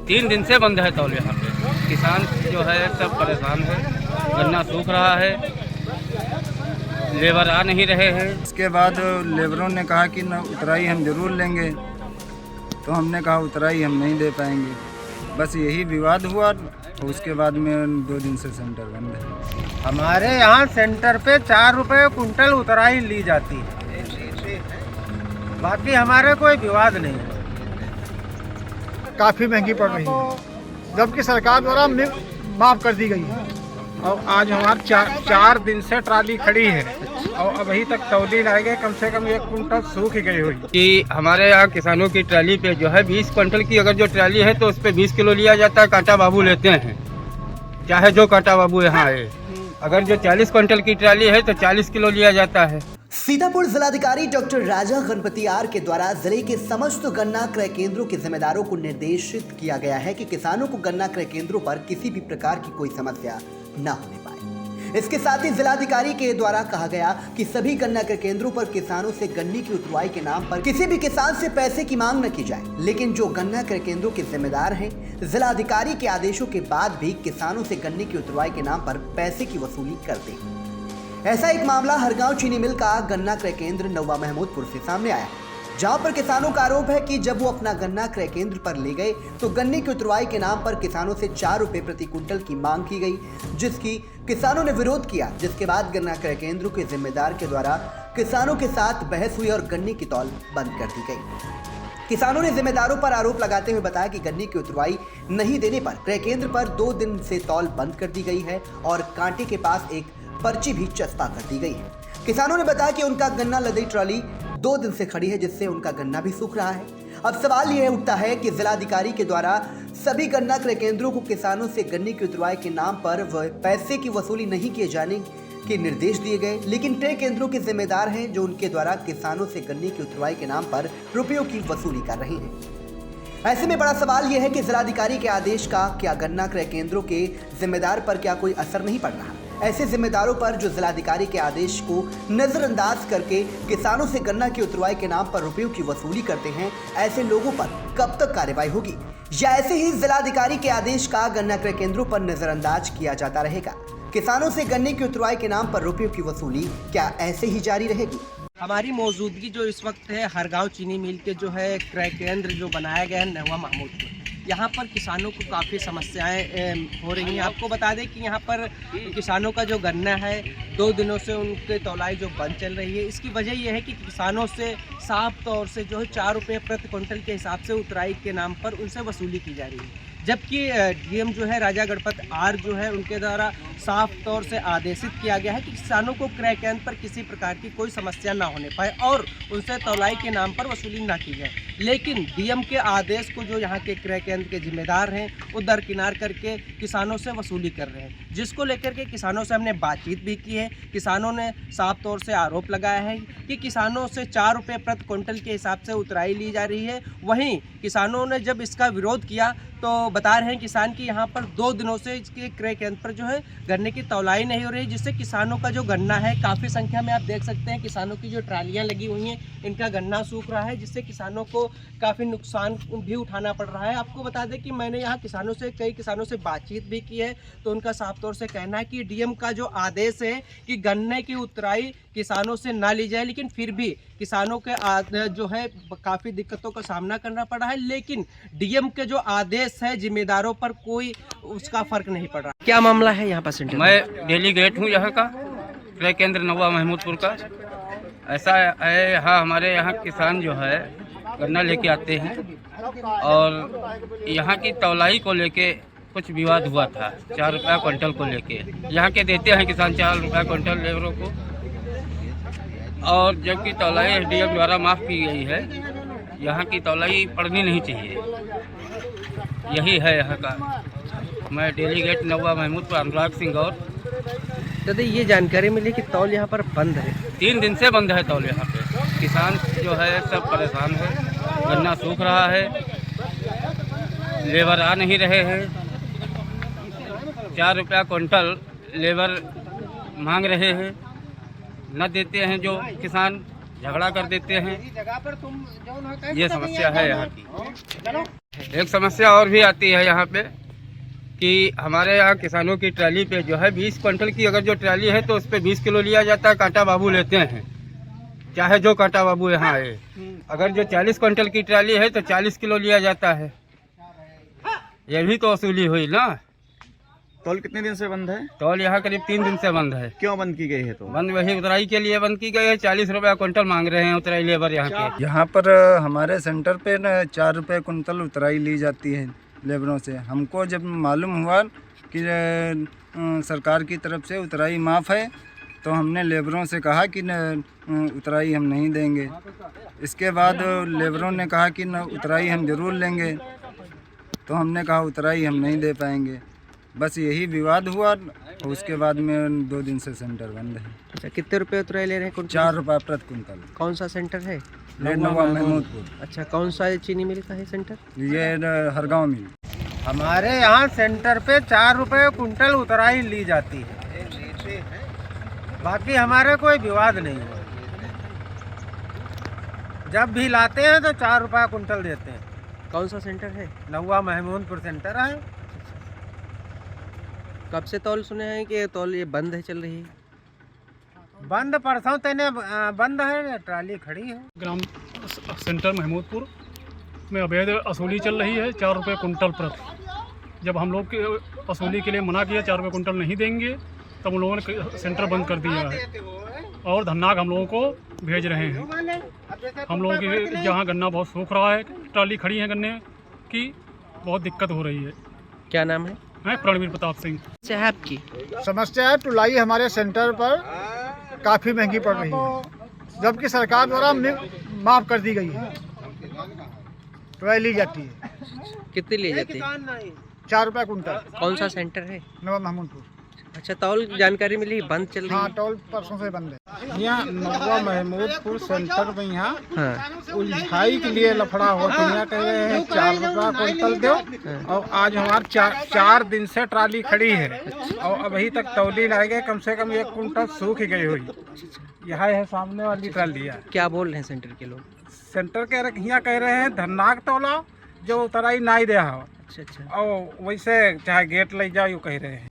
3 दिन से बंद है तौल यहाँ पे। किसान जो है सब परेशान है, गन्ना सूख रहा है, लेबर आ नहीं रहे हैं। इसके बाद लेबरों ने कहा कि न उतराई हम ज़रूर लेंगे, तो हमने कहा उतराई हम नहीं दे पाएंगे। बस यही विवाद हुआ और उसके बाद में 2 दिन से सेंटर बंद है। हमारे यहाँ सेंटर पे 4 रुपये कुंटल उतराई ली जाती है, बाकी हमारे कोई विवाद नहीं है। काफ़ी महंगी पड़ रही है, जबकि सरकार द्वारा माफ़ कर दी गई है। और आज हमारे 4 दिन से ट्राली खड़ी है और अभी तक तौली लाई गए, कम से कम 1 कुंटल सूख गई हुई। कि हमारे यहाँ किसानों की ट्राली पे जो है 20 क्विंटल की अगर जो ट्राली है तो उस पे 20 किलो लिया जाता है, कांटा बाबू लेते हैं, चाहे जो कांटा बाबू यहाँ आए। अगर जो 40 क्विंटल की ट्राली है तो 40 किलो लिया जाता है। सीतापुर जिलाधिकारी डॉक्टर राजा गणपति आर के द्वारा जिले के समस्त गन्ना क्रय केंद्रों के जिम्मेदारों को निर्देशित किया गया है कि किसानों को गन्ना क्रय केंद्रों पर किसी भी प्रकार की कोई समस्या न होने पाए। इसके साथ ही जिलाधिकारी के द्वारा कहा गया कि सभी गन्ना क्रय केंद्रों पर किसानों से गन्ने की उतरवाई के नाम पर किसी भी किसान से पैसे की मांग न की जाए, लेकिन जो गन्ना क्रय केंद्रों के जिम्मेदार हैं, जिलाधिकारी के आदेशों के बाद भी किसानों से गन्ने की उतरवाई के नाम पर पैसे की वसूली करते हैं। ऐसा एक मामला हरगांव चीनी मिल का गन्ना क्रय केंद्र नवा महमूदपुर से सामने आया, जहां पर किसानों का आरोप है कि जब वो अपना गन्ना क्रय केंद्र पर ले गए तो गन्ने की उतरवाई के नाम पर किसानों से 4 रुपए प्रति कुंटल की मांग की गई, जिसकी किसानों ने विरोध किया। जिसके बाद गन्ना क्रय केंद्रों के जिम्मेदार के द्वारा किसानों के साथ बहस हुई और गन्ने की तौल बंद कर दी गई। किसानों ने जिम्मेदारों पर आरोप लगाते हुए बताया कि गन्ने की उतरवाई नहीं देने पर क्रय केंद्र पर 2 दिन से तौल बंद कर दी गई है और कांटे के पास एक पर्ची भी चस्पा कर दी गई है। किसानों ने बताया कि उनका गन्ना लदी ट्रॉली 2 दिन से खड़ी है, जिससे उनका गन्ना भी सूख रहा है। अब सवाल यह उठता है कि जिलाधिकारी के द्वारा सभी गन्ना क्रय केंद्रों को किसानों से गन्ने की उतरवाई के नाम पर पैसे की वसूली नहीं किए जाने के निर्देश दिए गए, लेकिन क्रय केंद्रों के जिम्मेदार हैं जो उनके द्वारा किसानों से गन्ने की उतरवाई के नाम पर रुपयों की वसूली कर रहे हैं। ऐसे में बड़ा सवाल यह है कि जिलाधिकारी के आदेश का क्या गन्ना क्रय केंद्रों के जिम्मेदार पर क्या कोई असर नहीं पड़ रहा? ऐसे जिम्मेदारों पर जो जिलाधिकारी के आदेश को नजरअंदाज करके किसानों से गन्ना की उतरवाई के नाम पर रुपयों की वसूली करते हैं, ऐसे लोगों पर कब तक कार्रवाई होगी, या ऐसे ही जिलाधिकारी के आदेश का गन्ना क्रय केंद्रों पर नजरअंदाज किया जाता रहेगा? किसानों से गन्ने की उतरवाई के नाम पर रुपयों की वसूली क्या ऐसे ही जारी रहेगी? हमारी मौजूदगी जो इस वक्त है हरगांव चीनी मिल के जो है क्रय केंद्र जो बनाया गया है नवा महमूदपुर, यहाँ पर किसानों को काफ़ी समस्याएं हो रही हैं। आपको बता दें कि यहाँ पर किसानों का जो गन्ना है 2 दिनों से उनके तौलाई जो बंद चल रही है। इसकी वजह यह है कि किसानों से साफ तौर से जो है 4 रुपये प्रति क्विंटल के हिसाब से उतराई के नाम पर उनसे वसूली की जा रही है, जबकि डीएम जो है राजा गणपति आर जो है उनके द्वारा साफ तौर से आदेशित किया गया है कि किसानों को क्रय केंद्र पर किसी प्रकार की कोई समस्या ना होने पाए और उनसे तौलाई के नाम पर वसूली ना की जाए। लेकिन डीएम के आदेश को जो यहाँ के क्रय केंद्र के जिम्मेदार हैं वो दरकिनार करके किसानों से वसूली कर रहे हैं, जिसको लेकर के किसानों से हमने बातचीत भी की है। किसानों ने साफ तौर से आरोप लगाया है कि किसानों से 4 रुपये प्रति क्विंटल के हिसाब से उतराई ली जा रही है। वहीं किसानों ने जब इसका विरोध किया तो बता रहे हैं किसान कि यहाँ पर 2 दिनों से इसके क्रय केंद्र पर जो है गन्ने की तौलाई नहीं हो रही, जिससे किसानों का जो गन्ना है काफ़ी संख्या में आप देख सकते हैं किसानों की जो ट्रालियाँ लगी हुई हैं इनका गन्ना सूख रहा है, जिससे किसानों को काफ़ी नुकसान भी उठाना पड़ रहा है। आपको बता दें कि मैंने यहाँ कई किसानों से बातचीत भी की है, तो उनका साफ तौर से कहना है कि डीएम का जो आदेश है कि गन्ने की उतराई किसानों से ना ली जाए, लेकिन फिर भी किसानों के जो है काफ़ी दिक्कतों का सामना करना पड़ रहा है। लेकिन डीएम के जो आदेश है जिम्मेदारों पर कोई उसका फर्क नहीं पड़ रहा। क्या मामला है यहाँ पर सेंटर? मैं डेलीगेट हूँ यहाँ का क्रय केंद्र नवा महमूदपुर का। ऐसा है यहाँ हमारे यहाँ किसान जो है गन्ना लेके आते हैं और यहाँ की तौलाई को लेके कुछ विवाद हुआ था 4 रुपया क्विंटल को लेके। यहाँ के देते हैं किसान 4 रुपया क्विंटल लेबरों को, और जबकि तौलाई एसडीएम द्वारा माफ़ की गई है, यहाँ की तौलाई पड़नी नहीं चाहिए। यही है यहाँ का। मैं डेलीगेट नवा महमूदपुर अनुराग सिंह। और दादा ये जानकारी मिली कि तौल यहाँ पर बंद है, 3 दिन से बंद है तौल यहाँ पे। किसान जो है सब परेशान है, गन्ना सूख रहा है, लेबर आ नहीं रहे हैं। 4 रुपया क्विंटल लेबर मांग रहे हैं, न देते हैं जो किसान झगड़ा कर देते हैं। ये समस्या है यहाँ की। एक समस्या और भी आती है यहाँ पे कि हमारे यहाँ किसानों की ट्राली पे जो है 20 क्विंटल की अगर जो ट्राली है तो उस पर 20 किलो लिया जाता है, कांटा बाबू लेते हैं, चाहे जो कांटा बाबू यहाँ आए। अगर जो 40 क्विंटल की ट्राली है तो 40 किलो लिया जाता है। ये भी तो वसूली हुई ना। टोल कितने दिन से बंद है? टोल यहाँ करीब 3 दिन से बंद है। क्यों बंद की गई है? तो बंद वही उतराई के लिए बंद की गई है। 40 रुपया क्विंटल मांग रहे हैं उतराई लेबर यहाँ के। यहाँ पर हमारे सेंटर पे न 4 रुपये कुंटल उतराई ली जाती है लेबरों से। हमको जब मालूम हुआ कि सरकार की तरफ से उतराई माफ़ है तो हमने लेबरों से कहा कि न उतराई हम नहीं देंगे। इसके बाद लेबरों ने कहा कि न उतराई हम ज़रूर लेंगे, तो हमने कहा उतराई हम नहीं दे पाएंगे। बस यही विवाद हुआ और उसके बाद में 2 दिन से सेंटर बंद है। अच्छा, कितने रुपए उतराई ले रहे हैं कुंटल? 4 रुपये प्रति कुंटल। कौन सा सेंटर है? नवा महमूदपुर। अच्छा, कौन सा चीनी मिल का है सेंटर? ये हर गाँव मिल। हमारे यहाँ सेंटर पे 4 रुपये कुंटल उतराई ली जाती है। बाकी हमारे कोई विवाद नहीं है। जब भी लाते हैं तो 4 रुपये कुंटल देते हैं। कौन सा सेंटर है? नवा महमूदपुर सेंटर है। कब से तौल सुने हैं कि तौल ये बंद है, चल रही है? बंद परसों तेने बंद है, ट्राली खड़ी है। ग्राम सेंटर महमूदपुर में अवैध वसूली चल रही है 4 रुपये कुंटल प्रति। जब हम लोग के वसूली के लिए मना किया 4 रुपये कुंटल नहीं देंगे, तब उन लोगों ने सेंटर बंद कर दिया है और धरनाक हम लोगों को भेज रहे हैं। हम लोगों के जहाँ गन्ना बहुत सूख रहा है, ट्राली खड़ी है गन्ने की, बहुत दिक्कत हो रही है। क्या नाम है? मैं प्रणवीर प्रताप सिंह। क्या है आपकी समस्या है तुलाई हमारे सेंटर पर काफ़ी महंगी पड़ रही है, जबकि सरकार द्वारा माफ़ कर दी गई है। तुलाई ली जाती है। कितनी ले जाती है? 4 रुपये कुंटल। कौन सा सेंटर है? नवा महमूदपुर। अच्छा, तौल जानकारी मिली बंद चल रही हाँ, है? टोल परसों से बंद है। यहाँ नवा महमूदपुर सेंटर में यहाँ हाँ। उलझाई के लिए लफड़ा होता है। कह रहे हैं 4 रुपया कुंटल दो, और आज हमारे 4 दिन से ट्राली खड़ी है और अभी तक तौली लाई गए, कम से कम 1 कुंटल सूख गई हुई। यह है सामने वाली ट्राली है। क्या बोल रहे हैं सेंटर के लोग? सेंटर के यहाँ कह रहे हैं धरनाक तौला जो उतराई नहीं दे। अच्छा अच्छा। और वैसे चाहे गेट ले जाओ, यूँ कह रहे हैं।